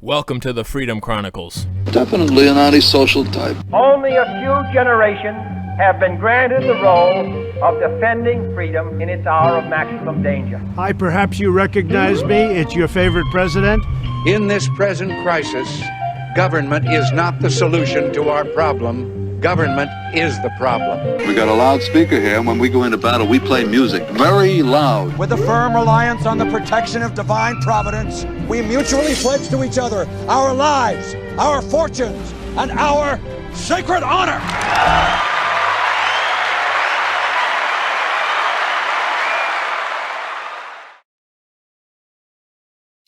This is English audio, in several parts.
Welcome to the Freedom Chronicles. Definitely an antisocial type. Only a few generations have been granted the role of defending freedom in its hour of maximum danger. Hi, perhaps you recognize me. It's your favorite president. In this present crisis, government is not the solution to our problem. Government is the problem. We got a loudspeaker here, and when we go into battle, we play music very loud. With a firm reliance on the protection of divine providence, we mutually pledge to each other our lives, our fortunes, and our sacred honor.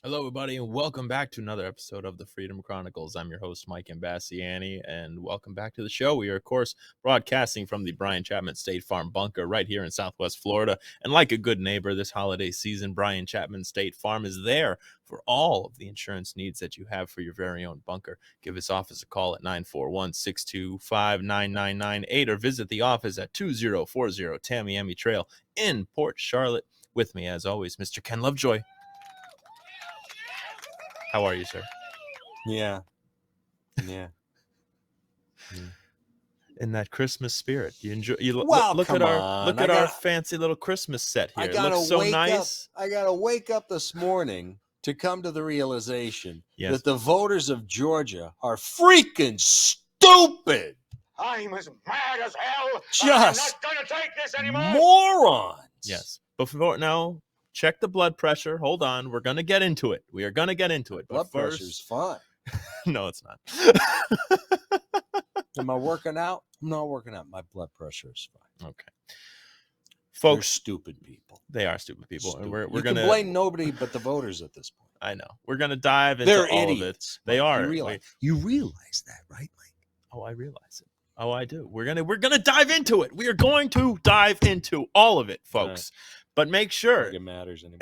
Hello, everybody, and welcome back to another episode of the Freedom Chronicles. I'm your host, Mike Imbasciani, and welcome back to the show. We are, of course, broadcasting from the Brian Chapman State Farm bunker right here in Southwest Florida. And like a good neighbor this holiday season, Brian Chapman State Farm is there for all of the insurance needs that you have for your very own bunker. Give his office a call at 941-625-9998 or visit the office at 2040 Tamiami Trail in Port Charlotte. With me, as always, Mr. Ken Lovejoy. How are you, sir? Yeah. In that Christmas spirit, you enjoy. You Well, look come at our on. our fancy little Christmas set here. It looks so nice. I gotta wake up this morning to come to the realization Yes. that the voters of Georgia are freaking stupid. I'm as mad as hell. Just I'm not gonna take this anymore. Morons. Yes. Before now, check the blood pressure. Hold on, we're gonna get into it. We are gonna get into it. Blood But first, pressure's fine. no, it's not. Am I working out? I'm not working out. My blood pressure is fine. Okay, They're folks, stupid people. they are stupid people, and we're you gonna can blame nobody but the voters at this point. I know we're gonna dive into They're all idiots. of it. They are. You realize that, right, Mike? Oh, I realize it. Oh, I do. We're gonna dive into it. We are going to dive into all of it, folks. But make I don't sure think it matters anymore.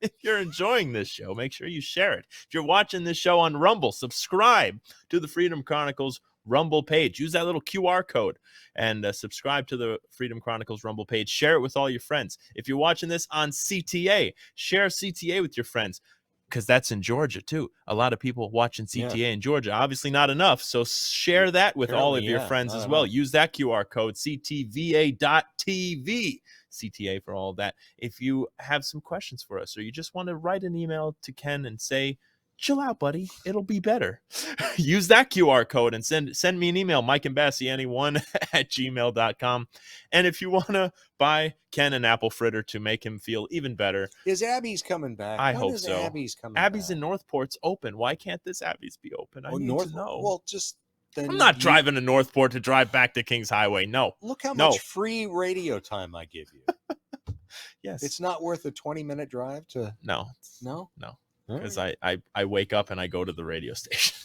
if you're enjoying this show, make sure you share it. If you're watching this show on Rumble, subscribe to the Freedom Chronicles Rumble page. Use that little QR code and subscribe to the Freedom Chronicles Rumble page. Share it with all your friends. If you're watching this on CTA, share CTA with your friends, because that's in Georgia too. A lot of people watching CTA in Georgia. Obviously not enough, so share that with all of your friends as well. Use that QR code, CTVA.TV. CTA for all of that. If you have some questions for us, or you just want to write an email to Ken and say, chill out, buddy, it'll be better. Use that QR code and send me an email, mikeimbasciani1@gmail.com. And if you want to buy Ken an apple fritter to make him feel even better. Is Abby's coming back? I When hope is so. Abby's coming Abby's back? in Northport's open. Why can't this Abby's be open? I need to know. Well, just then I'm not driving to Northport to drive back to Kings Highway. No. Look how No. much free radio time I give you. Yes. It's not worth a 20-minute drive to. No. No. No. All Because right. I wake up and I go to the radio station.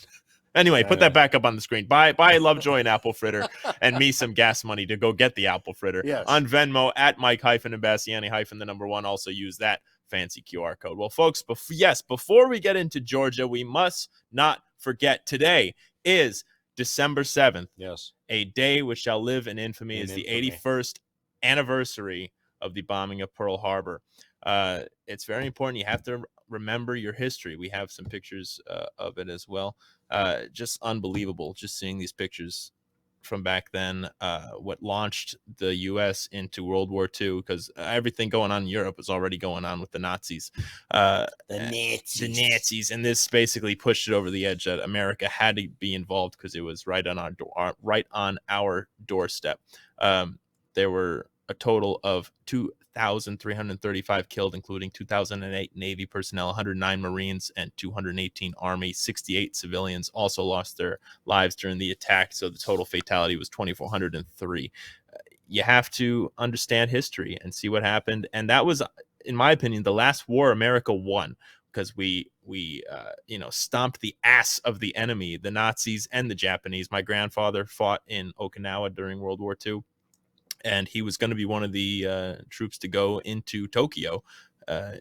Anyway, put that back up on the screen. Buy Lovejoy an apple fritter and me some gas money to go get the apple fritter. Yes. On Venmo at Mike-Imbasciani-1. Also use that fancy QR code. Well, folks, before we get into Georgia, we must not forget today is December 7th. Yes. A day which shall live in infamy is the 81st anniversary of the bombing of Pearl Harbor. It's very important. You have to remember your history. We have some pictures of it as well. Just unbelievable, just seeing these pictures from back then, what launched the U.S. into World War II, because everything going on in Europe was already going on with the Nazis. The Nazis, and this basically pushed it over the edge that America had to be involved because it was right on our doorstep. There were a total of 2,335 killed, including 2,008 Navy personnel, 109 Marines, and 218 Army. 68 civilians also lost their lives during the attack, so the total fatality was 2,403. You have to understand history and see what happened, and that was, in my opinion, the last war America won, because we stomped the ass of the enemy, the Nazis and the Japanese. My grandfather fought in Okinawa during World War II. And he was going to be one of the troops to go into Tokyo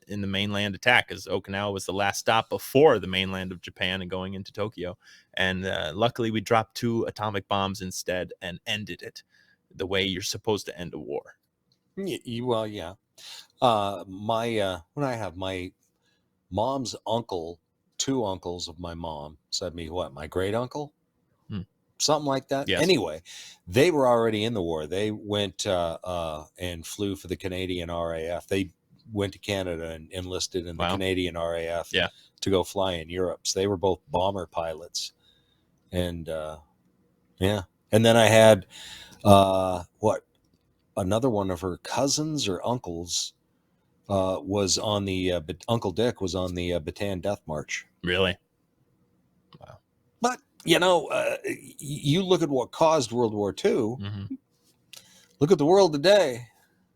in the mainland attack, as Okinawa was the last stop before the mainland of Japan and going into Tokyo. And luckily, we dropped 2 atomic bombs instead and ended it the way you're supposed to end a war. Well, yeah. When I have my mom's uncle two uncles of my mom said me what, my great uncle? Hmm. Something like that. Yes. Anyway, they were already in the war. They went and flew for the Canadian RAF. They went to Canada and enlisted in the Canadian RAF to go fly in Europe. So they were both bomber pilots. And and then I had another one of her cousins or uncles was on the Uncle Dick was on the Bataan Death March. Really? Wow. But you look at what caused World War II. Mm-hmm. Look at the world today.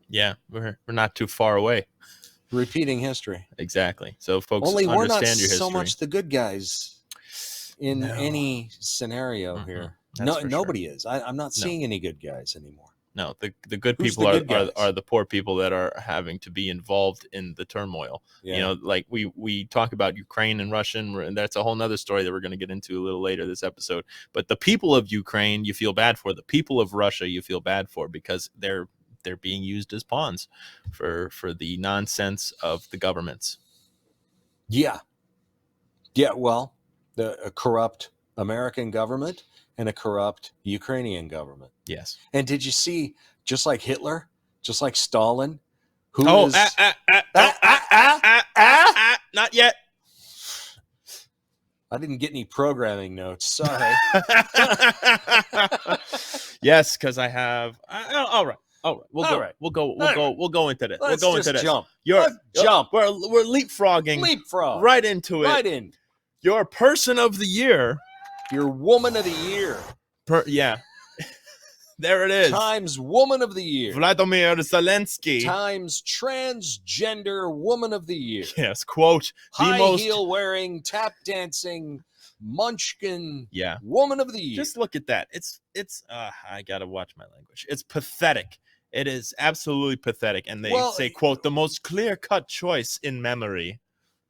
Yeah, we're not too far away. Repeating history. Exactly. So folks only understand we're not your history. so much the good guys in any scenario here. Nobody is. I'm not seeing any good guys anymore. No, the good Who's people the good are the poor people that are having to be involved in the turmoil. Yeah. You know, like we talk about Ukraine and Russian, and that's a whole nother story that we're going to get into a little later this episode. But the people of Ukraine, you feel bad for. The people of Russia, you feel bad for, because they're being used as pawns for the nonsense of the governments. Yeah. Well, a corrupt American government and a corrupt Ukrainian government. Yes. And did you see, just like Hitler, just like Stalin, not yet. I didn't get any programming notes. Sorry. Yes, because I have. All right. We'll go into this. Let's we'll go just into this. Jump. Jump. We're leapfrogging. Leapfrog. Right into it. Right in. Your person of the year. Your woman of the year. There it is. Times woman of the year. Vladimir Zelensky. Times transgender woman of the year. Yes, quote. High heel wearing, tap dancing, munchkin woman of the year. Just look at that. It's I gotta watch my language. It's pathetic. It is absolutely pathetic. And they say, quote, the most clear-cut choice in memory.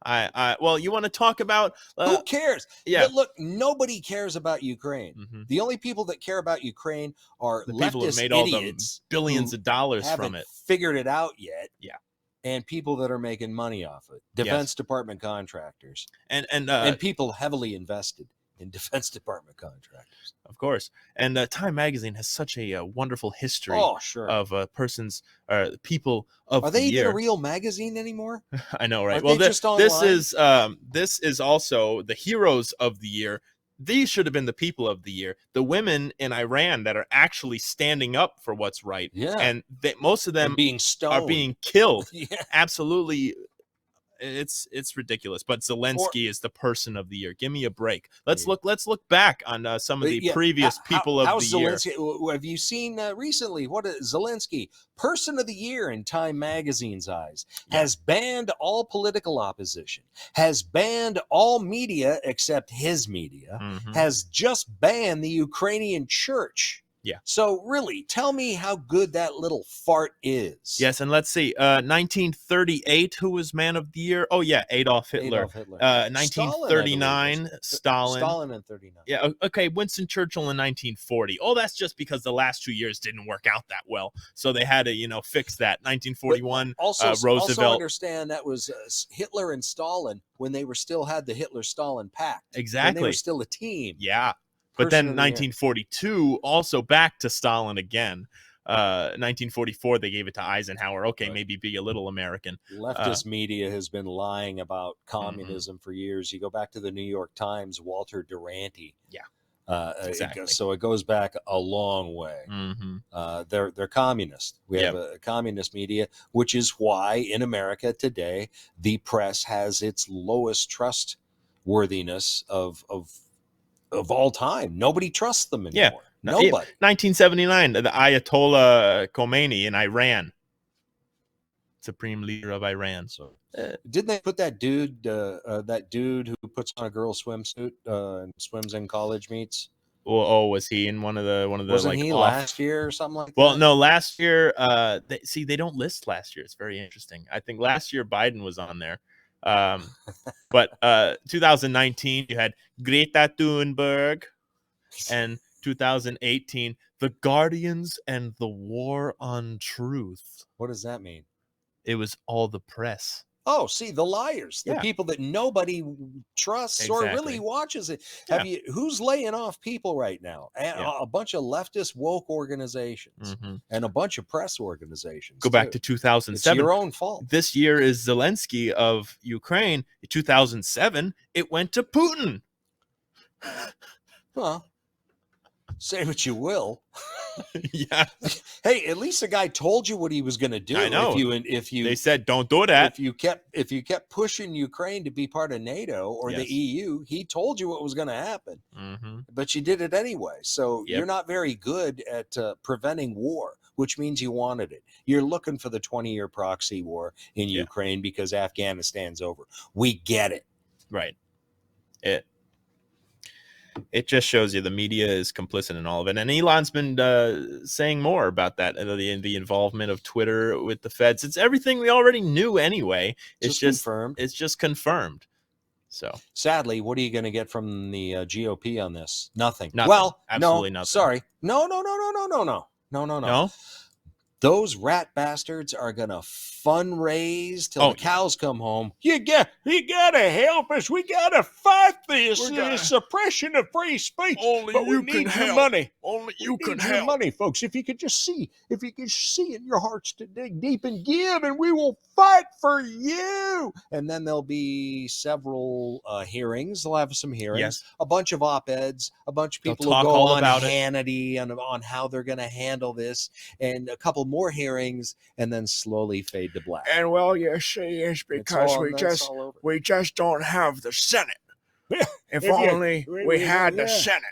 Well, you want to talk about who cares? Yeah, but look, nobody cares about Ukraine. Mm-hmm. The only people that care about Ukraine are the leftist people who made idiots, all the billions of dollars from it, figured it out yet. Yeah, and people that are making money off it, Defense Department contractors, and people heavily invested in Defense Department contractors. Of course. And Time Magazine has such a wonderful history of people of Are they the year. even a real magazine anymore? I know, right? Aren't this is also the heroes of the year. These should have been the people of the year. The women in Iran that are actually standing up for what's right. Yeah. And most of them are being killed. Yeah. Absolutely. It's ridiculous, but Zelensky is the person of the year. Give me a break. Let's look back on some of the previous people of the year. Have you seen recently what Zelensky, person of the year in Time Magazine's eyes, has banned all political opposition, has banned all media except his media, has just banned the Ukrainian church. Yeah. So really, tell me how good that little fart is. Yes, and let's see. 1938, who was man of the year? Oh yeah, Adolf Hitler. 1939, Stalin. Stalin in 39. Yeah. Okay. Winston Churchill in 1940. Oh, that's just because the last 2 years didn't work out that well, so they had to fix that. 1941. Roosevelt. Also understand that was Hitler and Stalin when they still had the Hitler-Stalin pact. Exactly. When they were still a team. Yeah. But then 1942, also back to Stalin again. 1944, they gave it to Eisenhower. Okay, maybe be a little American. Leftist media has been lying about communism for years. You go back to the New York Times, Walter Duranty. Yeah, exactly. So it goes back a long way. They're communist. We have a communist media, which is why in America today the press has its lowest trustworthiness of all time. Nobody trusts them anymore. Yeah. Nobody. 1979, the Ayatollah Khomeini in Iran, supreme leader of Iran. So didn't they put that dude who puts on a girl swimsuit and swims in college meets? Was he in one of the Wasn't he last year or something like that? Well, no, last year. They don't list last year. It's very interesting. I think last year Biden was on there. But 2019 you had Greta Thunberg, and 2018 the Guardians and the War on Truth. What does that mean? It was all the press. Oh, see, the liars, the people that nobody trusts or really watches it. Who's laying off people right now? A bunch of leftist woke organizations and a bunch of press organizations. Go back to 2007. It's your own fault. This year is Zelensky of Ukraine. In 2007, it went to Putin. Well, say what you will. Yeah. Hey, at least the guy told you what he was going to do. I know. If you they said don't do that. If you kept pushing Ukraine to be part of NATO or the EU, he told you what was going to happen. But you did it anyway. So you're not very good at preventing war, which means you wanted it. You're looking for the 20-year proxy war in Ukraine because Afghanistan's over. We get it. Right. It just shows you the media is complicit in all of it. And Elon's been saying more about that, the involvement of Twitter with the feds. It's everything we already knew anyway. It's just confirmed. It's just confirmed. So sadly, what are you going to get from the GOP on this? Nothing. Well, absolutely nothing. Sorry. No. Those rat bastards are going to fundraise till the cows come home. You got to help us. We got to fight this suppression of free speech. Only but you we can need help. Your money. Only you can help. Your money, folks. If you could see in your hearts to dig deep and give, and we will fight for you. And then there'll be several hearings. They'll have some hearings, a bunch of op-eds, a bunch of people will go on Hannity on how they're going to handle this, and a couple more hearings, and then slowly fade to black. And well, you see, it's because we just don't have the Senate. If only we had the Senate.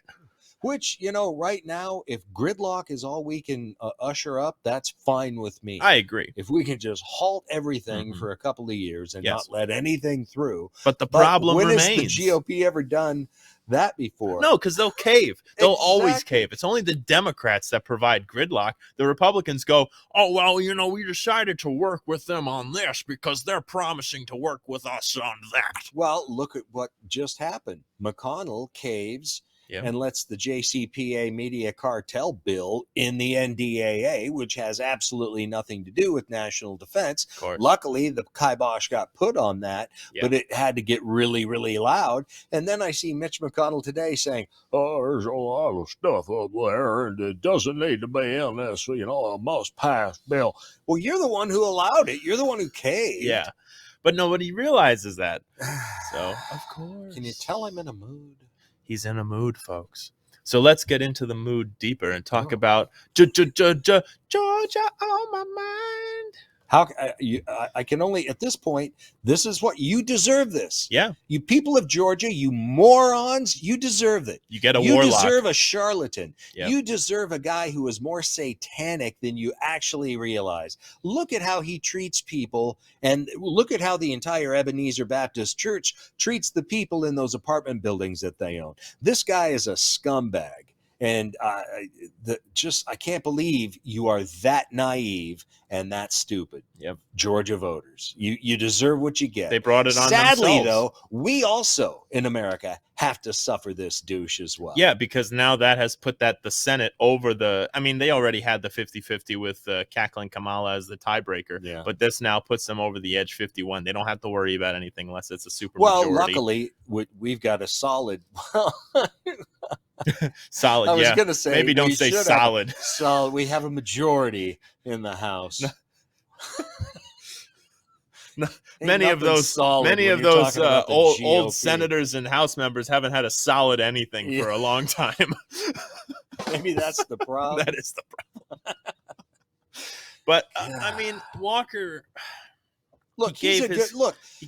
Which, right now, if gridlock is all we can usher up, that's fine with me. I agree. If we can just halt everything for a couple of years and not let anything through. But the problem remains. When has the GOP ever done that before? No, because they'll cave. They'll always cave. It's only the Democrats that provide gridlock. The Republicans go, oh, well, we decided to work with them on this because they're promising to work with us on that. Well, look at what just happened. McConnell caves and lets the JCPA media cartel bill in the NDAA, which has absolutely nothing to do with national defense. Luckily, the kibosh got put on that, but it had to get really, really loud. And then I see Mitch McConnell today saying, oh, there's a lot of stuff up there, and it doesn't need to be in this, a must-pass bill. Well, you're the one who allowed it. You're the one who caved. Yeah, but nobody realizes that. So, of course. Can you tell I'm in a mood? He's in a mood, folks. So let's get into the mood deeper and talk about Georgia on my mind. How I can only, at this point, this is what you deserve this. Yeah. You people of Georgia, you morons, you deserve it. You get a warlock. You deserve a charlatan. Yep. You deserve a guy who is more satanic than you actually realize. Look at how he treats people, and look at how the entire Ebenezer Baptist Church treats the people in those apartment buildings that they own. This guy is a scumbag. And I can't believe you are that naive and that stupid. Yep. Georgia voters, you deserve what you get. They brought it on Sadly, themselves. though, we also in America have to suffer this douche as well. Yeah, because now that has put the Senate over they already had the 50-50 with cackling Kamala as the tiebreaker. Yeah. But this now puts them over the edge 51. They don't have to worry about anything unless it's a super well, majority. Luckily, we've got a solid. Solid. I was going to say maybe don't say solid. Solid. We have a majority in the House. Many of those old senators and House members haven't had a solid anything for a long time. Maybe that's the problem. That is the problem. But Walker. Look, he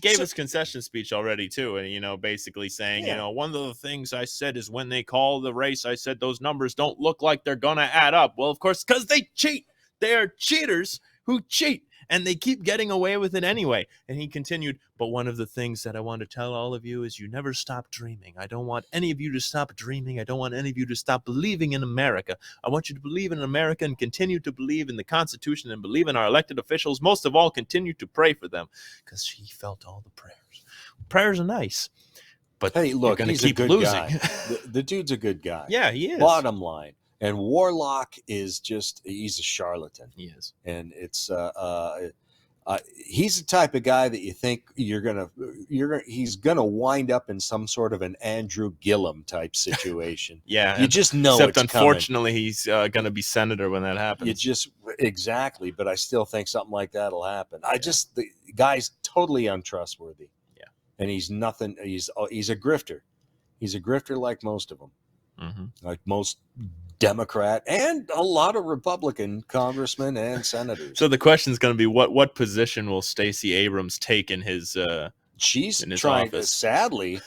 gave his concession speech already too, and basically saying, one of the things I said is when they call the race, I said those numbers don't look like they're gonna add up. Well, of course, because they cheat. They are cheaters who cheat, and they keep getting away with it anyway. And he continued, but one of the things that I want to tell all of you is you never stop dreaming. I don't want any of you to stop dreaming. I don't want any of you to stop believing in America. I want you to believe in America and continue to believe in the Constitution and believe in our elected officials. Most of all, continue to pray for them, because he felt all the prayers. Prayers are nice, but hey, look, you're he's keep a good losing. guy. The dude's a good guy. Yeah, he is. Bottom line. And Warlock is he's a charlatan. He is. And it's He's the type of guy that you think he's gonna wind up in some sort of an Andrew Gillum type situation. Yeah, you just know. Except it's unfortunately, coming. he's gonna be senator when that happens. You just exactly, but I still think something like that'll happen. The guy's totally untrustworthy. Yeah, and he's nothing. He's a grifter. He's a grifter like most of them, like most Democrat and a lot of Republican congressmen and senators. So the question is going to be what position will Stacey Abrams take in his she's in his trying office? Sadly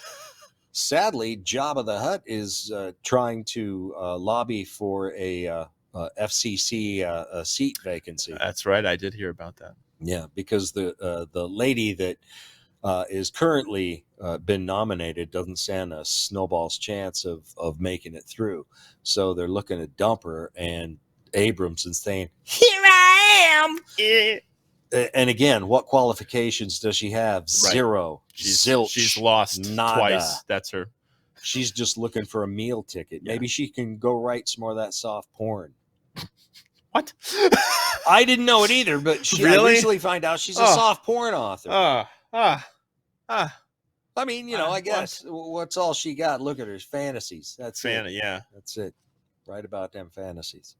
Jabba the Hutt is trying to lobby for a FCC seat vacancy. That's right, I did hear about that. Yeah, because the lady that is currently been nominated doesn't stand a snowball's chance of making it through. So they're looking to dump her, and Abrams is saying, "Here I am." And again, what qualifications does she have? Zero. Zilch. She's lost Nada. twice. That's her. She's just looking for a meal ticket. Maybe she can go write some more of that soft porn. What? I didn't know it either, but I recently find out she's a soft porn author. I mean, I guess what's all she got? Look at her fantasies. That's it. Yeah, that's it. Right about them fantasies.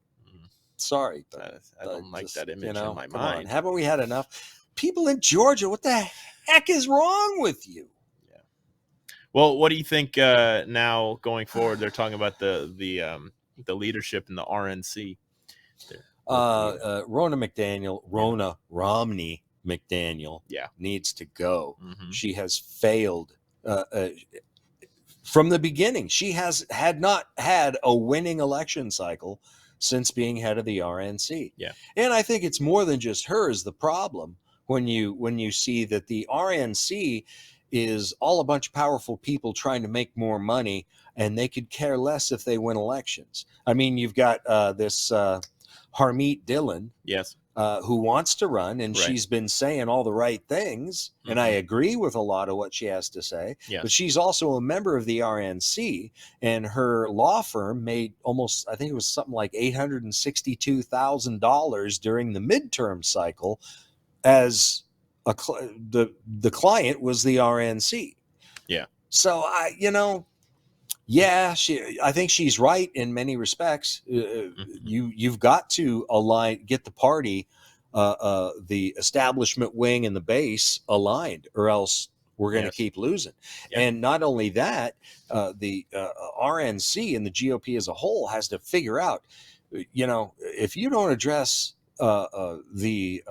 Sorry, but I don't like that image in my mind. Haven't we had enough? People in Georgia, what the heck is wrong with you? Yeah. Well, what do you think now going forward? They're talking about the leadership in the RNC. Ronna Romney McDaniel needs to go. She has failed from the beginning. She had not had a winning election cycle since being head of the RNC. Yeah. And I think it's more than just her is the problem when you see that the RNC is all a bunch of powerful people trying to make more money, and they could care less if they win elections. I mean, you've got this Harmeet Dillon, yes, who wants to run, and she's been saying all the right things, and I agree with a lot of what she has to say. Yes. But she's also a member of the RNC, and her law firm made almost, I think it was something like $862,000 during the midterm cycle, as the client was the RNC. Yeah. So I think she's right in many respects. You've got to get the party, the establishment wing and the base aligned, or else we're going to keep losing. Yeah. And not only that, the RNC and the GOP as a whole has to figure out, if you don't address the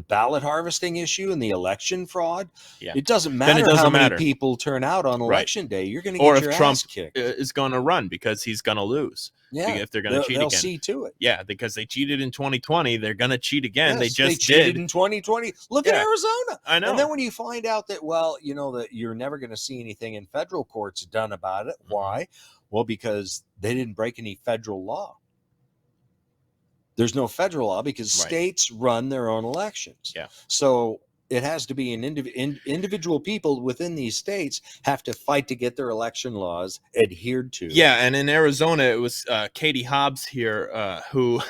ballot harvesting issue and the election fraud, it doesn't matter how many people turn out on election day. You're going to get your ass kicked. Is going to run because he's going to lose. Yeah, if they're going to cheat they'll again. See to it. Yeah, because they cheated in 2020, they're going to cheat again. Yes, they cheated did in 2020. Look at Arizona. I know. And then when you find out that, that you're never going to see anything in federal courts done about it. Why? Well, because they didn't break any federal law. There's no federal law because states run their own elections. Yeah. So it has to be individual people within these states have to fight to get their election laws adhered to. Yeah, and in Arizona, it was Katie Hobbs here who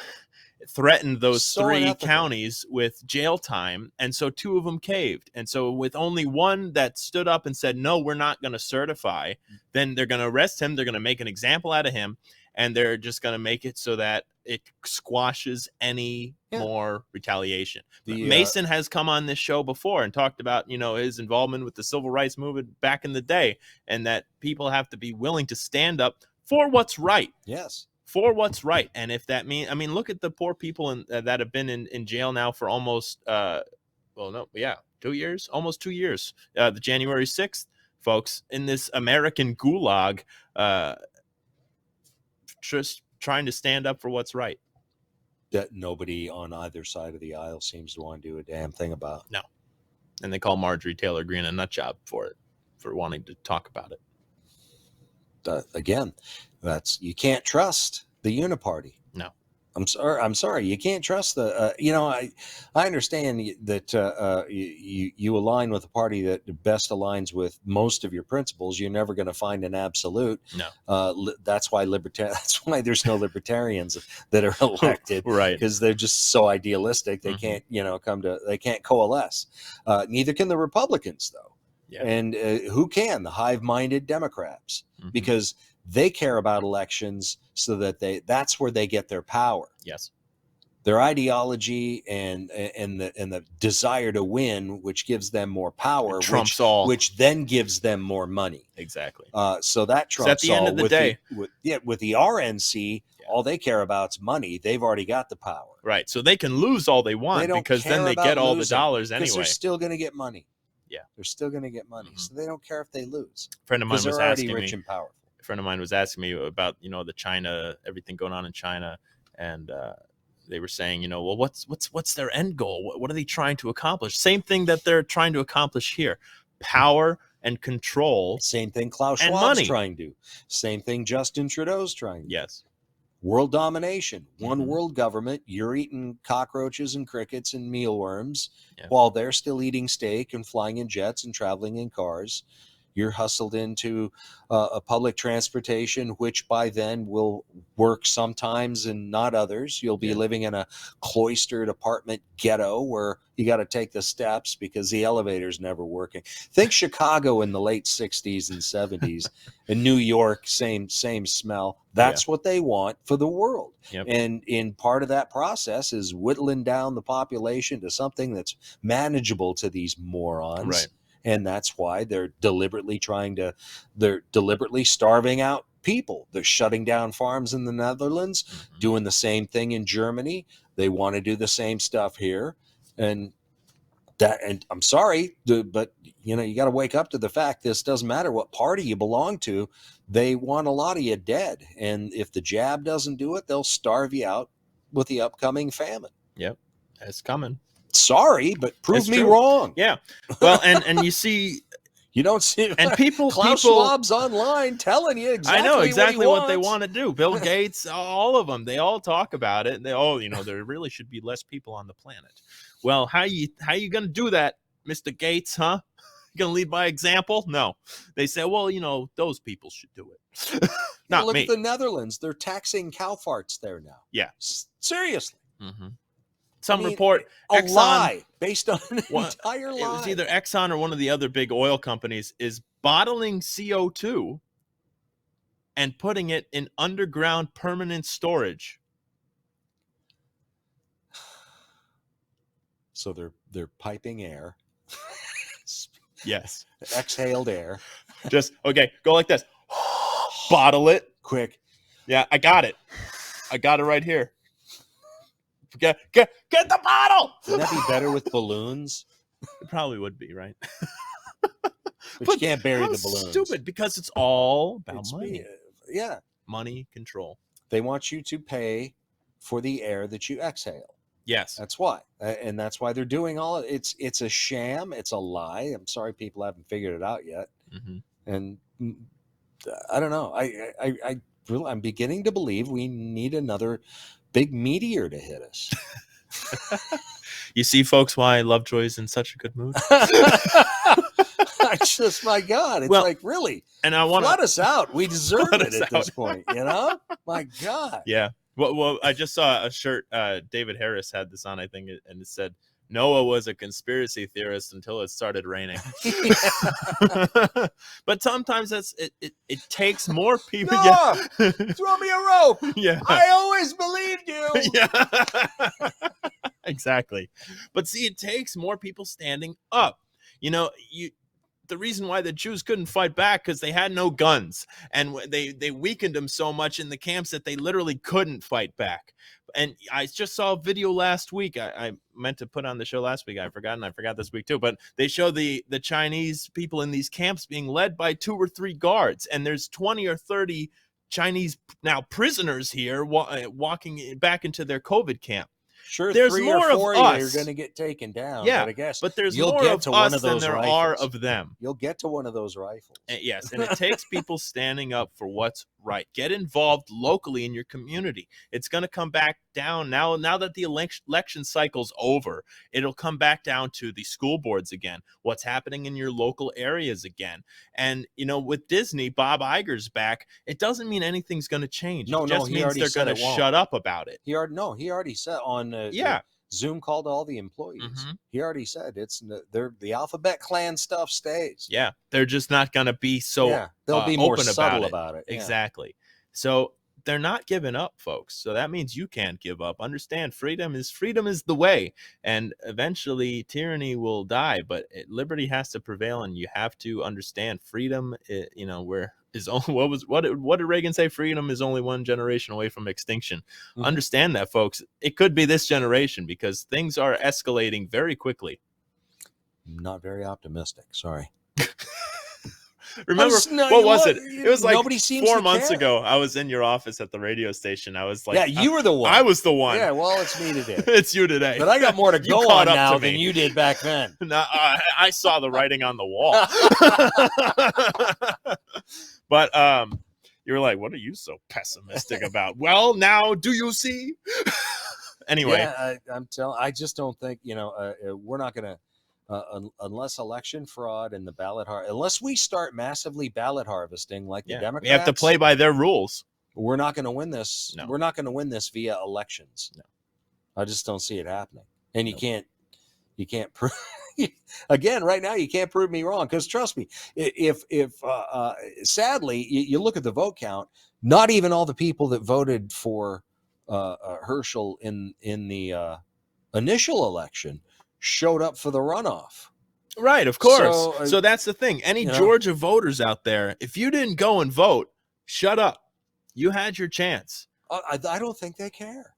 threatened those three counties with jail time, and so two of them caved. And so with only one that stood up and said, no, we're not going to certify, then they're going to arrest him, they're going to make an example out of him, and they're just going to make it so that it squashes any more retaliation. Mason has come on this show before and talked about, his involvement with the civil rights movement back in the day, and that people have to be willing to stand up for what's right. Yes. For what's right. And if that means, look at the poor people that have been in jail now for almost, 2 years, almost 2 years. The January 6th, folks, in this American gulag, just trying to stand up for what's right. That nobody on either side of the aisle seems to want to do a damn thing about. No. And they call Marjorie Taylor Greene a nut job for wanting to talk about it. Again, you can't trust the uniparty. No. I'm sorry. You can't trust the. I understand that you align with a party that best aligns with most of your principles. You're never going to find an absolute. No. That's why That's why there's no libertarians that are elected, right? Because they're just so idealistic. They can't, they can't coalesce. Neither can the Republicans, though. Yeah. And who can? The hive-minded Democrats, because they care about elections so that that's where they get their power. Yes. Their ideology and the desire to win, which gives them more power, trumps all, which then gives them more money. Exactly. So that trumps at the end of the day. With the RNC, all they care about is money. They've already got the power. Right. So they can lose all they want because then they get all the dollars anyway. Because they're still going to get money. Yeah. They're still going to get money. So they don't care if they lose. A friend of mine was asking rich and powerful. A friend of mine was asking me about, the China, everything going on in China. And they were saying, well, what's their end goal? What are they trying to accomplish? Same thing that they're trying to accomplish here. Power and control. Same thing Klaus Schwab's trying to do. Same thing Justin Trudeau's trying to do. Yes. World domination, one world government. You're eating cockroaches and crickets and mealworms while they're still eating steak and flying in jets and traveling in cars. You're hustled into a public transportation, which by then will work sometimes and not others. You'll be living in a cloistered apartment ghetto where you got to take the steps because the elevator's never working. Think Chicago in the late 60s and 70s and New York, same smell. That's what they want for the world. Yep. And in part of that process is whittling down the population to something that's manageable to these morons. Right. And that's why they're deliberately starving out people. They're shutting down farms in the Netherlands, doing the same thing in Germany. They want to do the same stuff here. And I'm sorry, but you got to wake up to the fact this doesn't matter what party you belong to. They want a lot of you dead. And if the jab doesn't do it, they'll starve you out with the upcoming famine. Yep. It's coming. Sorry, but prove me wrong. Yeah. Well, and you see, you don't see, and Klaus Schwab's online telling you exactly. I know exactly what they want to do. Bill Gates, all of them, they all talk about it. And there really should be less people on the planet. Well, how you going to do that, Mr. Gates? Huh? You going to lead by example? No. They say, well, those people should do it. Not look me. At the Netherlands. They're taxing cow farts there now. Yeah. Seriously. Mm-hmm. Some report Exxon, lie based on an entire lie. It was either Exxon or one of the other big oil companies is bottling CO2 and putting it in underground permanent storage. So they're piping air. Yes. Exhaled air. Just go like this. Bottle it quick. Yeah, I got it. I got it right here. Get the bottle. Wouldn't that be better with balloons? It probably would be, right? But you can't bury the balloons. Stupid, because it's all about money. Yeah. Money control. They want you to pay for the air that you exhale. Yes. That's why. And that's why they're doing all of it. It's a sham. It's a lie. I'm sorry people haven't figured it out yet. Mm-hmm. And I don't know. I'm beginning to believe we need another big meteor to hit us. You see, folks, why Lovejoy's in such a good mood? My God, it's like, really? And I want to flood us out. We deserve it at this point, My God. Yeah. Well, I just saw a shirt. David Harris had this on, I think, and it said, Noah was a conspiracy theorist until it started raining. But sometimes it takes more people. Noah, throw me a rope. Yeah. I always believed you. Yeah. Exactly. But see, it takes more people standing up. The reason why the Jews couldn't fight back because they had no guns, and they weakened them so much in the camps that they literally couldn't fight back. And I just saw a video last week. I meant to put on the show last week. I forgot this week too. But they show the Chinese people in these camps being led by 2 or 3 guards, and there's 20 or 30 Chinese now prisoners here walking back into their COVID camp. Sure, there's 3 more or 4 of us. You're going to get taken down. Yeah, but I guess there's you'll more get of to us one of than those there rifles. are of them. You'll get to one of those rifles. Yes, and it takes people standing up for what's right. Get involved locally in your community. It's going to come back down now that the election cycle's over. It'll come back down to the school boards again, what's happening in your local areas again. And, with Disney, Bob Iger's back. It doesn't mean anything's going to change. It just means they're going to shut up about it. He already said on Zoom call to all the employees. Mm-hmm. He already said the alphabet clan stuff stays. Yeah, they're just not going to be so they'll be more subtle about it. Exactly. So they're not giving up, folks. So that means you can't give up. Understand, freedom is the way, and eventually tyranny will die, but liberty has to prevail, and you have to understand freedom. What did Reagan say? Freedom is only one generation away from extinction. Mm-hmm. Understand that, folks. It could be this generation because things are escalating very quickly. Not very optimistic. Sorry. Remember, what was it? It was like 4 months ago. I was in your office at the radio station. I was like, yeah, you were the one. I was the one. Yeah, well, it's me today. It's you today. But I got more to go on now than you did back then. No, I saw the writing on the wall. But you were like, what are you so pessimistic about? Well, now do you see? Anyway. Yeah, I just don't think, we're not going to, unless election fraud and the ballot unless we start massively ballot harvesting like the Democrats. We have to play by their rules. We're not going to win this. No. We're not going to win this via elections. No. I just don't see it happening. And you can't prove again, right now, you can't prove me wrong. Because trust me, if sadly, you look at the vote count, not even all the people that voted for Herschel in the initial election showed up for the runoff. Right, of course. So that's the thing. Any Georgia voters out there, if you didn't go and vote, shut up. You had your chance. I don't think they care.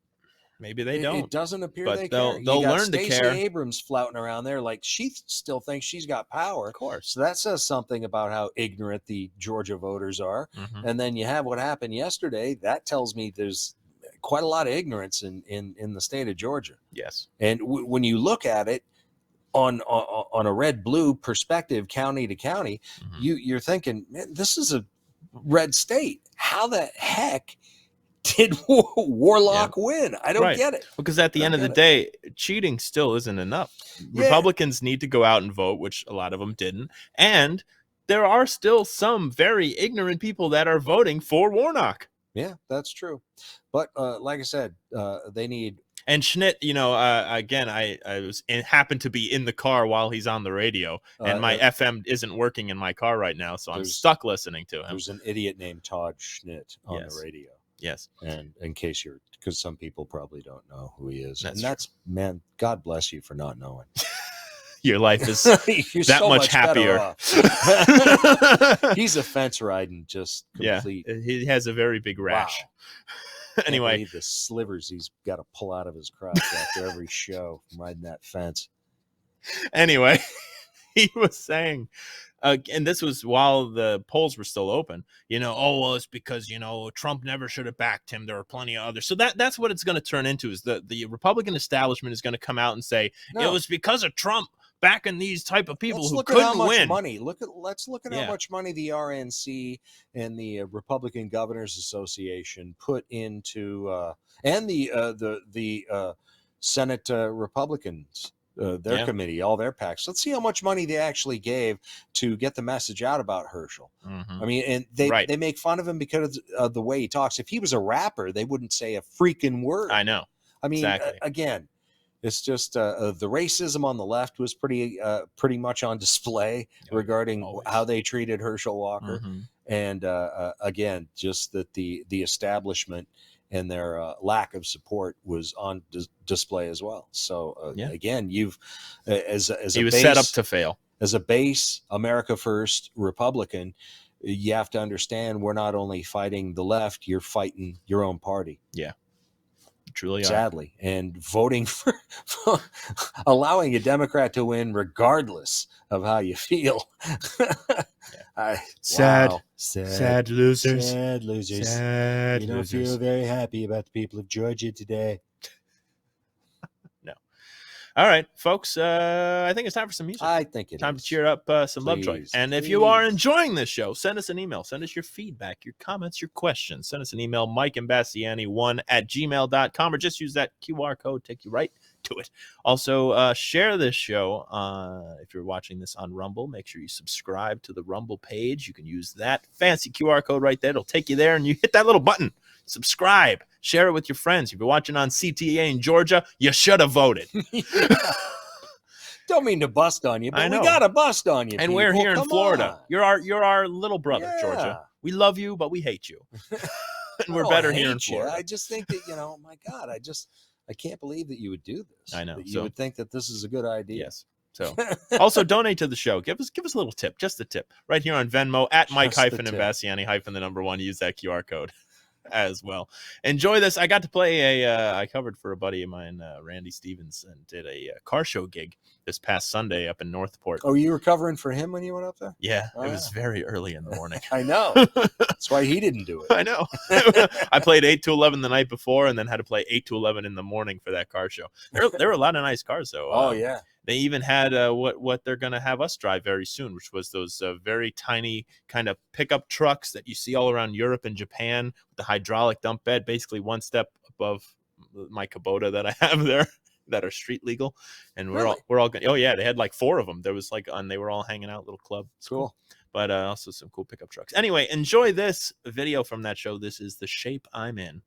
Maybe they don't. It doesn't appear they care. They'll learn to care. Stacey Abrams flouting around there like she still thinks she's got power. Of course. So that says something about how ignorant the Georgia voters are. Mm-hmm. And then you have what happened yesterday. That tells me there's quite a lot of ignorance in the state of Georgia. Yes. And when you look at it on a red-blue perspective, county to county, mm-hmm. you're thinking, man, this is a red state. How the heck did Warlock win? I don't get it. Because at the end of the day, cheating still isn't enough. Yeah. Republicans need to go out and vote, which a lot of them didn't. And there are still some very ignorant people that are voting for Warnock. Yeah, that's true. But like I said, they need. And Schnitt, again, I happened to be in the car while he's on the radio, and my FM isn't working in my car right now, so I'm stuck listening to him. There's an idiot named Todd Schnitt on the radio. Yes. And in case because some people probably don't know who he is. That's man, God bless you for not knowing. Your life is that so much happier. He's a fence riding, just complete. Yeah, he has a very big rash. Wow. Anyway, the slivers he's got to pull out of his crotch after every show from riding that fence. Anyway, he was saying, and this was while the polls were still open, it's because, Trump never should have backed him. There were plenty of others. So that's what it's going to turn into is the Republican establishment is going to come out and say, it was because of Trump backing these type of people who couldn't win. Let's look at how much money the RNC and the Republican Governors Association put into, and the Senate Republicans. Their committee, all their PACs. Let's see how much money they actually gave to get the message out about Herschel. Mm-hmm. I mean, and they make fun of him because of the way he talks. If he was a rapper, they wouldn't say a freaking word. I know. I mean, again, it's just the racism on the left was pretty much on display regarding how they treated Herschel Walker. Mm-hmm. And again, just that the establishment and their lack of support was on display as well. So again, you've as he was set up to fail as a base America First Republican. You have to understand we're not only fighting the left, you're fighting your own party. Yeah, truly. Sadly, and voting for allowing a Democrat to win regardless of how you feel. Sad losers. Sad losers. Sad you don't losers. feel very happy about the people of Georgia today. No. All right, folks. I think it's time for some music. I think it's time to cheer up some Lovejoy. And if you are enjoying this show, send us an email. Send us your feedback, your comments, your questions. Send us an email, mikeimbasciani1@gmail.com, or just use that QR code. Take you right to it. Also, share this show. If you're watching this on Rumble, make sure you subscribe to the Rumble page. You can use that fancy QR code right there. It'll take you there, and you hit that little button. Subscribe. Share it with your friends. If you're watching on CTVA in Georgia, you should have voted. Don't mean to bust on you, but I know. We got to bust on you. And people. we're here in Florida. On. You're our little brother, Yeah. Georgia. We love you, but we hate you. And we're better here in Florida. I just think that, my God, I can't believe that you would do this. I know. That you would think that this is a good idea. Yes. So also donate to the show. Give us a little tip, just a tip, right here on Venmo at Mike-Imbasciani-. Use that QR code as well. Enjoy this. I got to play I covered for a buddy of mine, Randy Stevens, and did a car show gig this past Sunday up in Northport. Oh, you were covering for him when you went up there? Yeah, it was very early in the morning. I know. That's why he didn't do it. I know. I played 8 to 11 the night before, and then had to play 8 to 11 in the morning for that car show. There were a lot of nice cars, though. Oh, yeah. They even had what they're going to have us drive very soon, which was those very tiny kind of pickup trucks that you see all around Europe and Japan with the hydraulic dump bed, basically one step above my Kubota that I have there, that are street legal. And we're all going. Oh yeah, they had like 4 of them. There was and they were all hanging out, little club. It's cool. But also some cool pickup trucks. Anyway, enjoy this video from that show. This is The Shape I'm In.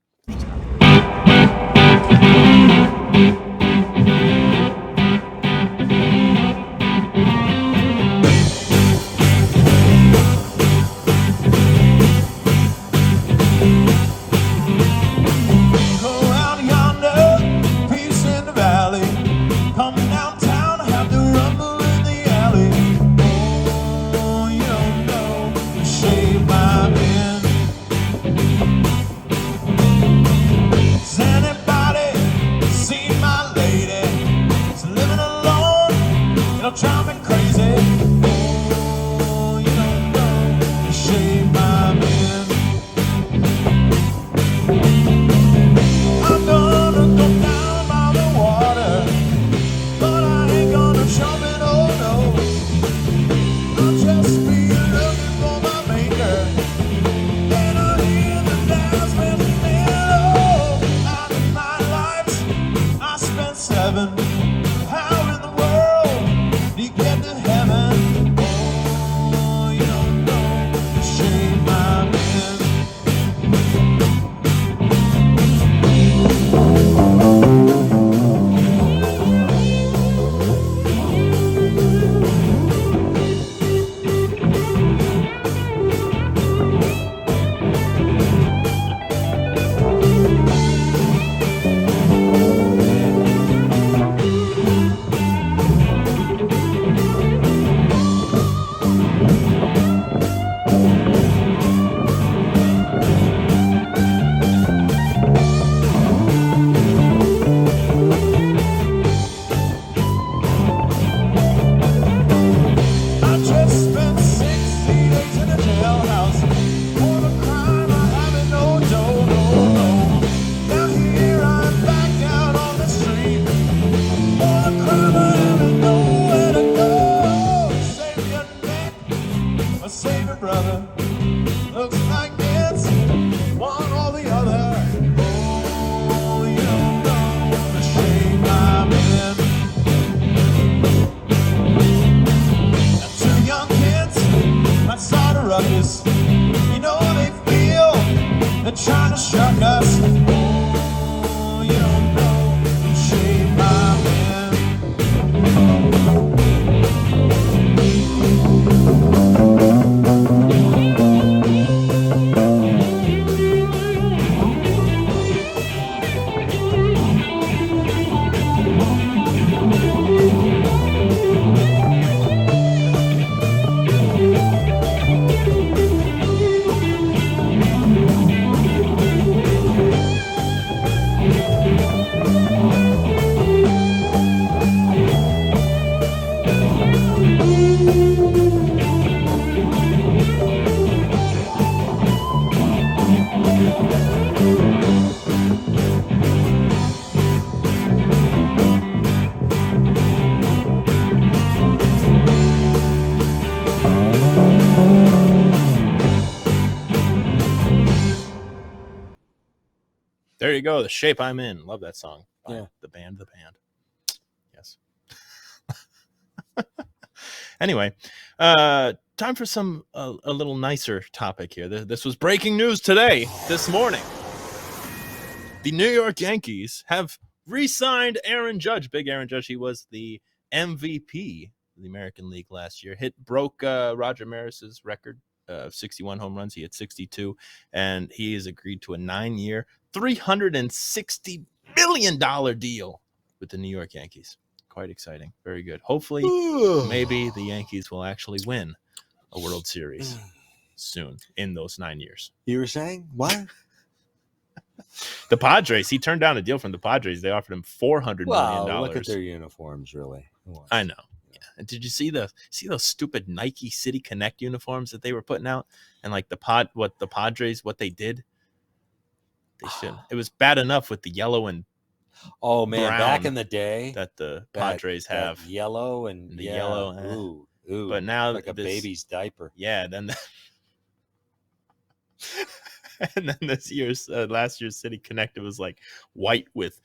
There you go. The Shape I'm In. Love that song. Yeah. The band. Yes. Anyway, time for some a little nicer topic here. This was breaking news today, this morning. The New York Yankees have re-signed Aaron Judge. Big Aaron Judge. He was the MVP of the American League last year. Broke Roger Maris's record of 61 home runs. He had 62, and he has agreed to a 9-year, $360 million deal with the New York Yankees. Quite exciting. Very good. Hopefully, maybe the Yankees will actually win a World Series soon in those 9 years. You were saying what? The Padres. He turned down a deal from the Padres. They offered him $400 million. Look at their uniforms, really. I know. Yeah. And did you see those stupid Nike City Connect uniforms that they were putting out? And like the Padres, what they did? They should. It was bad enough with the yellow and brown back in the day that the Padres have yellow and the yellow. Ooh, but now like a baby's diaper. Yeah. Then. And then last year's City Connect, it was like white with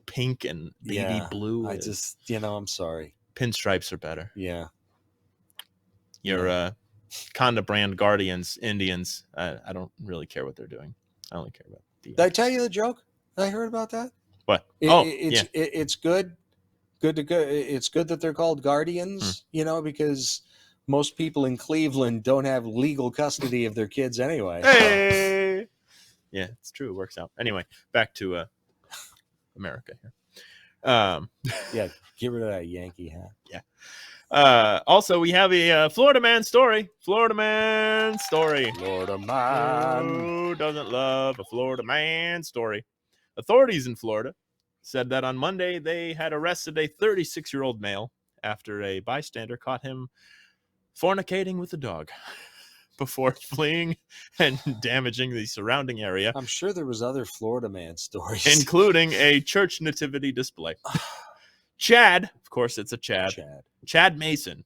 pink and baby blue. I just, I'm sorry. Pinstripes are better. Yeah. Your Conda brand Guardians, Indians, I don't really care what they're doing. I only care about Did I tell you the joke? I heard about that. What? It's good. It's good that they're called Guardians, because most people in Cleveland don't have legal custody of their kids anyway. Hey! Yeah, it's true. It works out. Anyway, back to America here. Yeah, get rid of that Yankee hat. Yeah. Also, we have a Florida man story. Florida man story. Florida man. Who doesn't love a Florida man story? Authorities in Florida said that on Monday they had arrested a 36-year-old male after a bystander caught him fornicating with a dog before fleeing and damaging the surrounding area. I'm sure there was other Florida man stories, including a church nativity display. Chad, of course, it's a Chad. Chad Mason,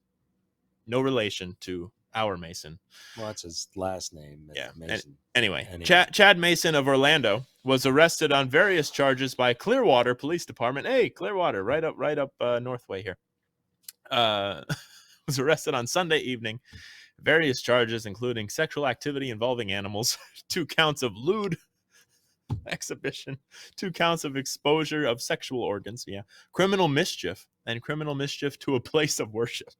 no relation to our Mason. Well, that's his last name. Yeah. Mason. Anyway. Chad Mason of Orlando was arrested on various charges by Clearwater Police Department. Hey, Clearwater, right up Northway here. Was arrested on Sunday evening. Various charges, including sexual activity involving animals, 2 counts of lewd exhibition, 2 counts of exposure of sexual organs, criminal mischief, and criminal mischief to a place of worship.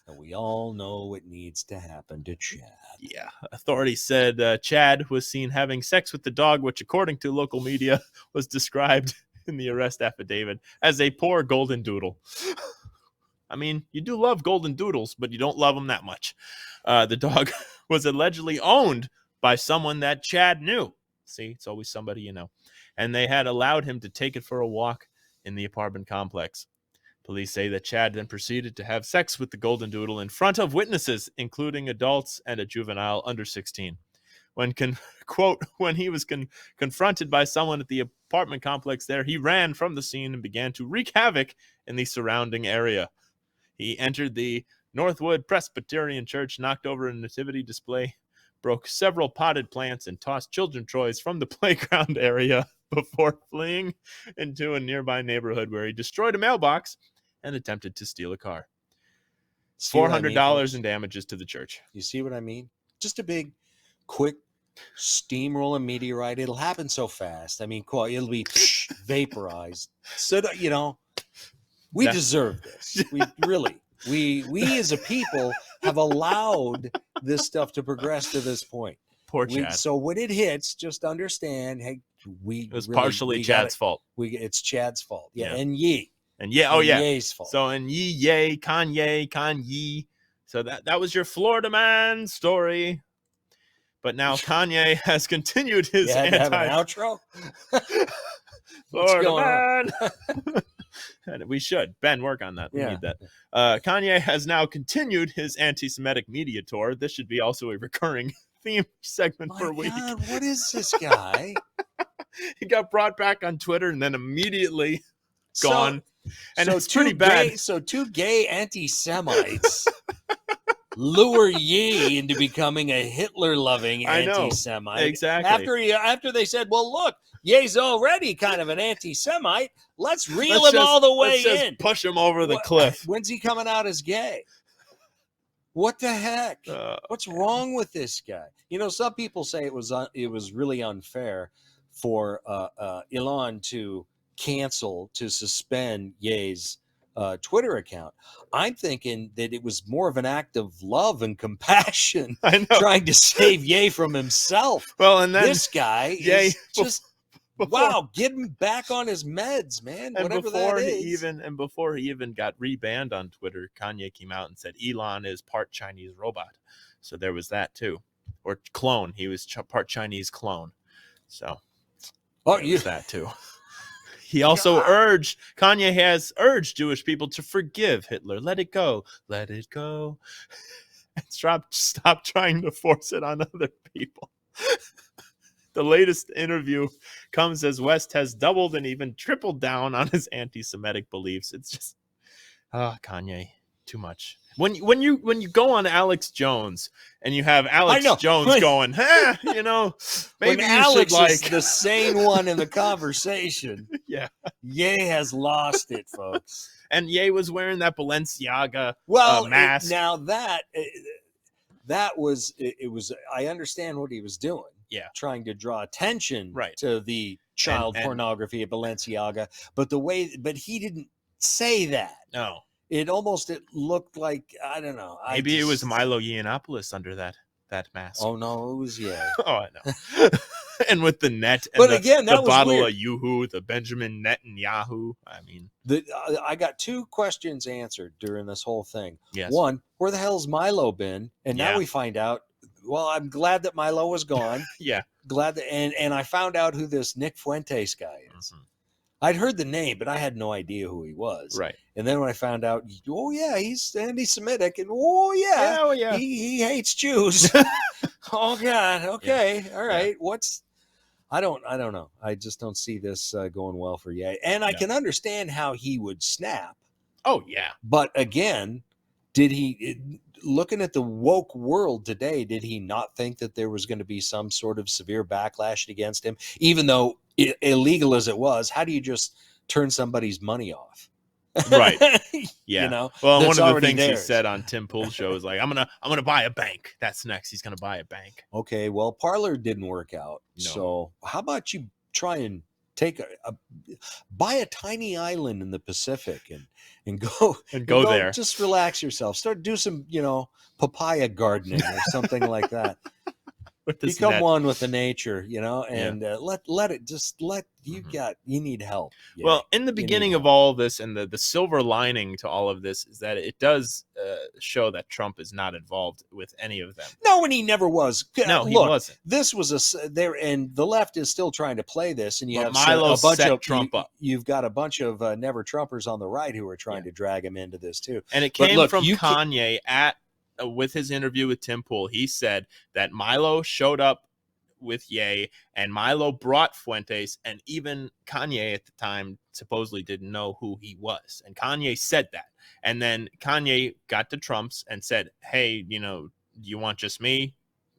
And we all know what needs to happen to Chad. Yeah. Authorities said Chad was seen having sex with the dog, which, according to local media, was described in the arrest affidavit as a poor golden doodle. I mean, you do love golden doodles, but you don't love them that much. The dog was allegedly owned by someone that Chad knew. See, it's always somebody you know. And they had allowed him to take it for a walk in the apartment complex. Police say that Chad then proceeded to have sex with the golden doodle in front of witnesses, including adults and a juvenile under 16. When he was confronted by someone at the apartment complex there, he ran from the scene and began to wreak havoc in the surrounding area. He entered the Northwood Presbyterian Church, knocked over a nativity display, broke several potted plants, and tossed children's toys from the playground area before fleeing into a nearby neighborhood where he destroyed a mailbox and attempted to steal a car. $400 in damages to the church. You see what I mean? Just a big, quick steamroller meteorite. It'll happen so fast. I mean, it'll be vaporized. So, we deserve this. We as a people have allowed this stuff to progress to this point. Poor Chad. So when it hits, just understand, hey, it was partially Chad's fault. It's Chad's fault. Yeah. And ye. And yeah, oh yeah. Ye's fault. So and ye, Kanye. So that was your Florida man story. But now Kanye has continued his have an outro. Florida man. We should. Ben, work on that. We need that. Kanye has now continued his anti-Semitic media tour. This should be also a recurring theme segment per week. God, what is this guy? He got brought back on Twitter and then immediately gone. And so it's pretty bad. So 2 gay anti-Semites lure Ye into becoming a Hitler-loving anti-Semite. Exactly. After they said, well, look, Ye's already kind of an anti-Semite. Let's reel him all the way in. Push him over the cliff. When's he coming out as gay? What the heck? What's wrong with this guy? You know, some people say it was really unfair for Elon to suspend Ye's Twitter account. I'm thinking that it was more of an act of love and compassion, trying to save Ye from himself. Well, and then this guy is just wow, get him back on his meds, man. And whatever before that is. before he even got rebanned on Twitter, Kanye came out and said Elon is part Chinese robot. So there was that too, or clone. He was part Chinese clone. So that too. He also Kanye has urged Jewish people to forgive Hitler. Let it go. Let it go. And stop trying to force it on other people. The latest interview comes as West has doubled and even tripled down on his anti-Semitic beliefs. It's just, Kanye, too much. When you go on Alex Jones and you have Alex Jones going, maybe when Alex is the sane one in the conversation. Yeah, Ye has lost it, folks. And Ye was wearing that Balenciaga mask. That was I understand what he was doing. Yeah, trying to draw attention to the child pornography of Balenciaga, but he didn't say that. No, it looked like, I don't know. Maybe it was Milo Yiannopoulos under that mask. Oh no, it was Oh, I know. And with the net, and the bottle weird. of Yoo-hoo, the Benjamin Netanyahu. I mean, I got 2 questions answered during this whole thing. Yes. One, where the hell's Milo been? And now we find out. Well, I'm glad that Milo was gone. Yeah. Glad that, and I found out who this Nick Fuentes guy is. Mm-hmm. I'd heard the name, but I had no idea who he was. Right. And then when I found out, he's anti-Semitic, and he hates Jews. Oh God. Okay. Yeah. All right. I don't know. I just don't see this going well for Ye. And I can understand how he would snap. Oh yeah. But again, looking at the woke world today, did he not think that there was going to be some sort of severe backlash against him? Even though illegal as it was, how do you just turn somebody's money off? Right. Yeah. Well, one of the things theirs. he said on Tim Pool's show is like, I'm gonna buy a bank. That's next. He's gonna buy a bank. Okay. Well, Parler didn't work out. No. So how about you try and buy a tiny island in the Pacific and go there. Just relax yourself. Start do some, papaya gardening or something like that. Become one with the nature, and you need help. Yeah. Well, in the beginning of all this, and the silver lining to all of this is that it does show that Trump is not involved with any of them. No, and he never was. No, he wasn't. This was and the left is still trying to play this, and you have Milo a bunch set of Trump up. You've got a bunch of never Trumpers on the right who are trying to drag him into this too. And it came from Kanye with his interview with Tim Pool. He said that Milo showed up with Ye, and Milo brought Fuentes, and even Kanye at the time supposedly didn't know who he was. And Kanye said that. And then Kanye got to Trump's and said, hey, do you want just me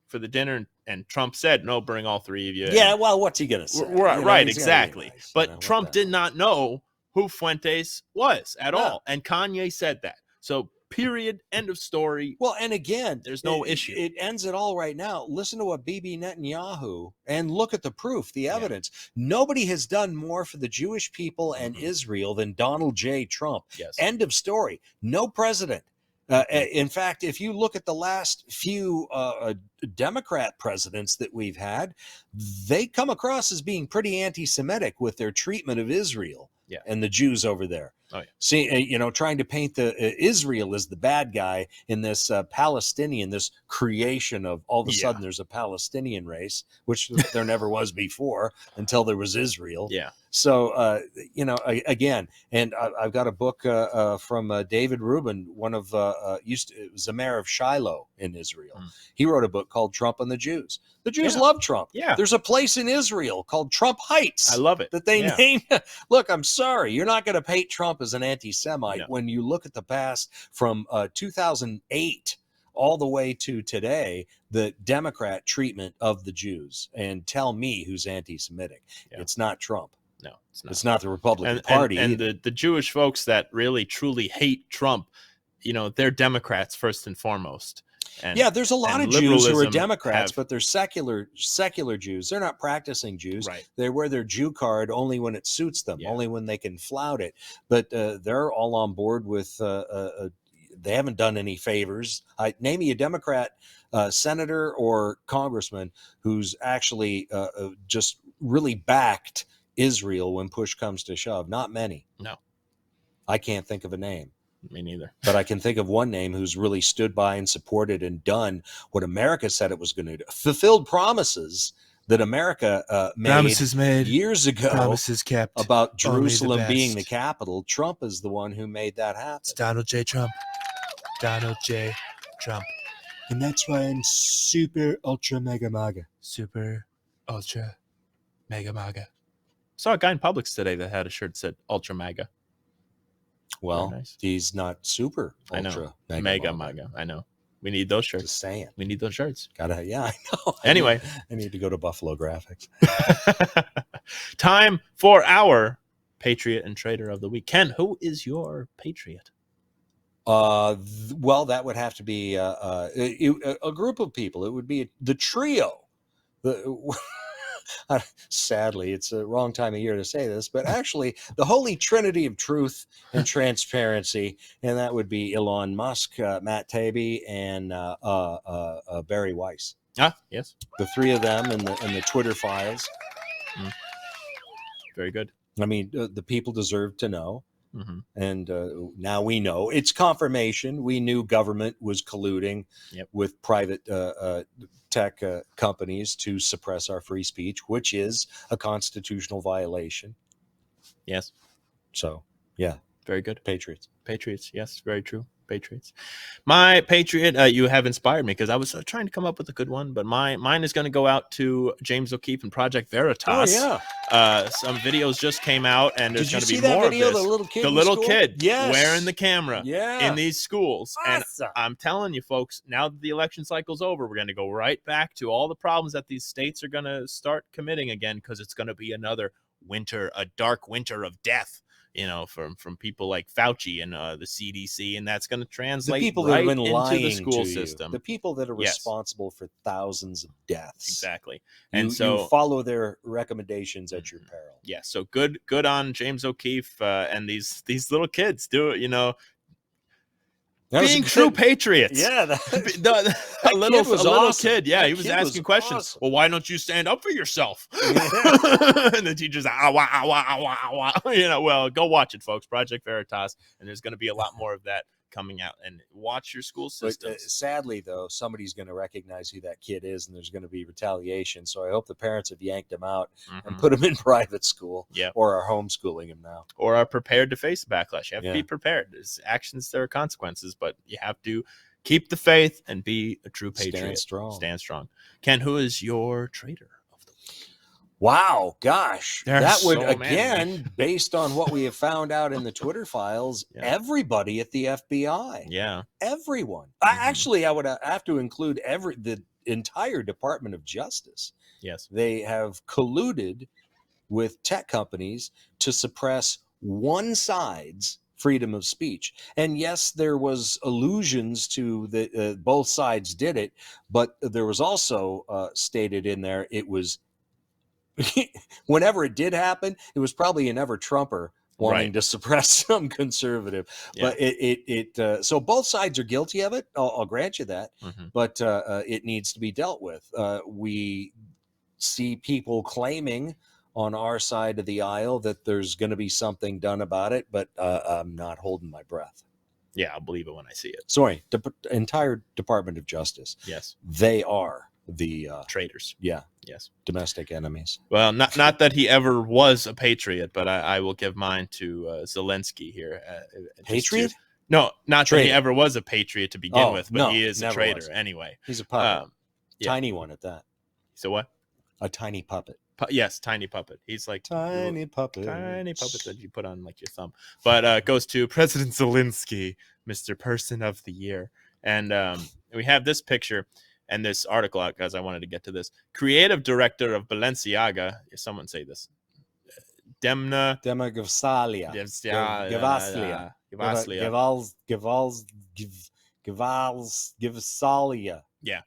for the dinner? And Trump said, no, bring all 3 of you. Yeah, well, what's he going to say? Right, exactly. Nice, but Trump did not know who Fuentes was at all. And Kanye said that. So period. End of story. Well, and again, there's no issue. It ends it all right now. Listen to what Bibi Netanyahu, and look at the proof, the evidence. Yeah. Nobody has done more for the Jewish people and Israel than Donald J. Trump. Yes. End of story. No president. In fact, if you look at the last few Democrat presidents that we've had, they come across as being pretty anti-Semitic with their treatment of Israel and the Jews over there. Oh, yeah. See, trying to paint Israel as the bad guy in this Palestinian, this creation of all of a sudden there's a Palestinian race, which there never was before until there was Israel. Yeah. So, again, and I've got a book from David Rubin, one of it was the mayor of Shiloh in Israel. He wrote a book called Trump and the Jews. The Jews love Trump. Yeah. There's a place in Israel called Trump Heights. I love it. That they named. Look, I'm sorry. You're not going to paint Trump as an anti-Semite when you look at the past from 2008 all the way to today, the Democrat treatment of the Jews, and tell me who's anti-Semitic. Yeah. It's not Trump. No, it's not. It's not the Republican Party. And the Jewish folks that really, truly hate Trump, they're Democrats first and foremost. And, there's a lot of Jews who are Democrats, but they're secular Jews. They're not practicing Jews. Right. They wear their Jew card only when it suits them, only when they can flout it. But they're all on board with, they haven't done any favors. Name me a Democrat senator or congressman who's actually just really backed Israel when push comes to shove. Not many. No. I can't think of a name. Me neither. But I can think of one name who's really stood by and supported and done what America said it was going to do. Fulfilled promises that America made years ago. Promises kept. About Jerusalem being the capital. Trump is the one who made that happen. It's Donald J. Trump. Donald J. Trump. And that's why I'm super ultra mega maga. Super ultra mega maga. Saw a guy in Publix today that had a shirt that said ultra mega. Well, nice. He's not super ultra mega maga. I know. We need those shirts. Just saying. We need those shirts. I know. Anyway. I need to go to Buffalo Graphics. Time for our Patriot and Traitor of the Week. Ken, who is your Patriot? Well, that would have to be a group of people. It would be the trio. Sadly, it's a wrong time of year to say this, but actually the holy trinity of truth and transparency, and that would be Elon Musk, Matt Taibbi, and Barry Weiss. Ah, yes. The three of them in the Twitter files. Very good. I mean, the people deserve to know. Mm-hmm. And now we know. It's confirmation. We knew government was colluding with private tech companies to suppress our free speech, which is a constitutional violation. Yes. So, yeah. Very good. Patriots. Yes, very true. Patriots. My Patriot, you have inspired me because I was trying to come up with a good one, but mine is going to go out to James O'Keefe and Project Veritas. Oh, yeah. Some videos just came out, and there's going to be more video, of this. The little kid wearing the camera in these schools. Awesome. And I'm telling you, folks, now that the election cycle's over, we're going to go right back to all the problems that these states are going to start committing again, because it's going to be another winter, a dark winter of death. From people like Fauci and the CDC, and that's going to translate the people right that have been into lying the school to system. The people that are responsible for thousands of deaths. Exactly. And you follow their recommendations at your peril. Yeah. So good on James O'Keefe and these little kids. Do it, being true patriots. Yeah, a little kid. Yeah, he was asking questions. Awesome. Well, why don't you stand up for yourself? And the teacher's like, well, go watch it, folks. Project Veritas, and there's going to be a lot more of that coming out. And watch your school systems. But, sadly, though, somebody's going to recognize who that kid is, and there's going to be retaliation. So I hope the parents have yanked him out and put him in private school, or are homeschooling him now, or are prepared to face the backlash. You have to be prepared. There's actions, there are consequences, but you have to keep the faith and be a true patriot. Stand strong. Ken, who is your traitor of the week? Wow, gosh. That would, again, based on what we have found out in the Twitter files, everybody at the FBI. Yeah. Everyone. Actually, I would have to include the entire Department of Justice. Yes. They have colluded with tech companies to suppress one side's freedom of speech. And yes, there was allusions to the both sides did it, but there was also stated in there it was whenever it did happen, it was probably an ever-Trumper wanting to suppress some conservative. But so both sides are guilty of it. I'll grant you that. But it needs to be dealt with. We see people claiming on our side of the aisle that there's going to be something done about it, but I'm not holding my breath. Yeah, I'll believe it when I see it. Sorry, entire Department of Justice. Yes. They are the traitors. Yeah. Yes. Domestic enemies. Well, not that he ever was a patriot, but I will give mine to Zelensky here. Patriot? No, not that he ever was a patriot to begin with, but he is a traitor anyway. He's a puppet. Tiny one at that. So what? A tiny puppet. Yes, tiny puppet. He's like tiny puppet that you put on like your thumb. But goes to President Zelensky, Mr. Person of the Year. And we have this picture and this article out, guys. I wanted to get to this. Creative director of Balenciaga. Someone say this. Demna Gvasalia. Gvasalia. Yeah.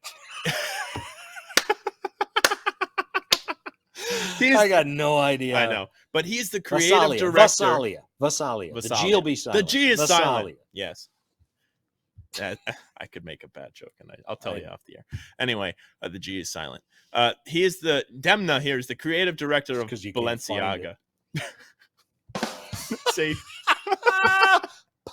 I got no idea. I know, but he's the creative director. Vasalia. The G will be silent. The G is Vasalia. silent. Yes. I could make a bad joke, and I'll tell you off the air. Anyway, the G is silent. He is the Demna here is the creative director of Balenciaga. See.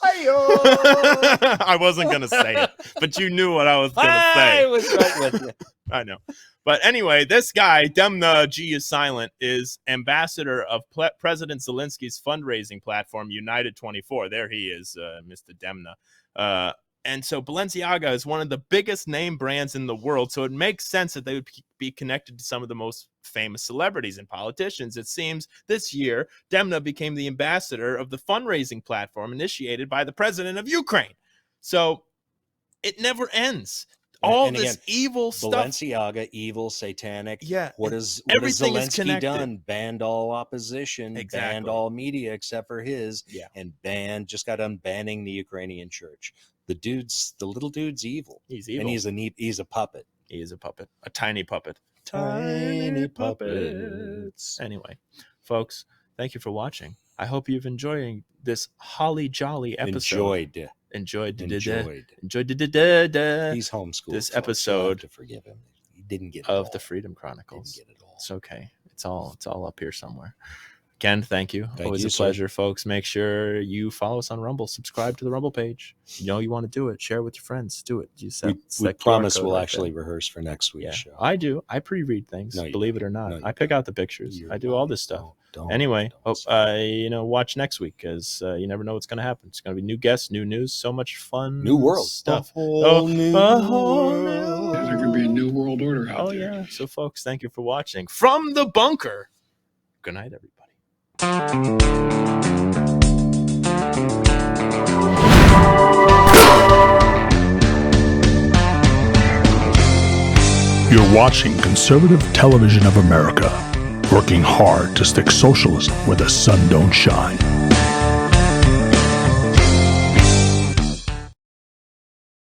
I wasn't gonna say it, but you knew what I was gonna say. I was right with you. I know. But anyway, this guy, Demna G is silent, is ambassador of President Zelensky's fundraising platform, United 24. There he is, Mr. Demna. And so Balenciaga is one of the biggest name brands in the world, so it makes sense that they would be connected to some of the most famous celebrities and politicians. It seems this year, Demna became the ambassador of the fundraising platform initiated by the president of Ukraine. So it never ends. All this evil stuff. Balenciaga, evil, satanic. Yeah. What has Zelensky done? Banned all opposition, Exactly. banned all media except for his, Yeah. and just got done banning the Ukrainian church. The little dude's evil. He's evil. And he's a puppet. He is a puppet. A tiny puppet. Tiny puppets. Anyway, folks, thank you for watching. I hope you've enjoyed this holly jolly episode. Enjoyed. He's homeschooled. This folks. episode to forgive him. He didn't get it of all. the Freedom Chronicles. Didn't get it all. It's okay. It's all up here somewhere. Ken, thank you. Thank Always you, a pleasure, folks. Make sure you follow us on Rumble. Subscribe to the Rumble page. You know you want to do it. Share with your friends. Do it. We promise we'll actually rehearse for next week's show. I do. I pre-read things. No, you believe it don't. or not. No, you I pick out the pictures. I do all this stuff. Anyway, watch next week because you never know what's going to happen. It's going to be new guests, new news, so much fun, new world stuff. There's going to be a new world order out there. Yeah. So, folks, thank you for watching from the bunker. Good night, everybody. You're watching Conservative Television of America, working hard to stick socialism where the sun don't shine.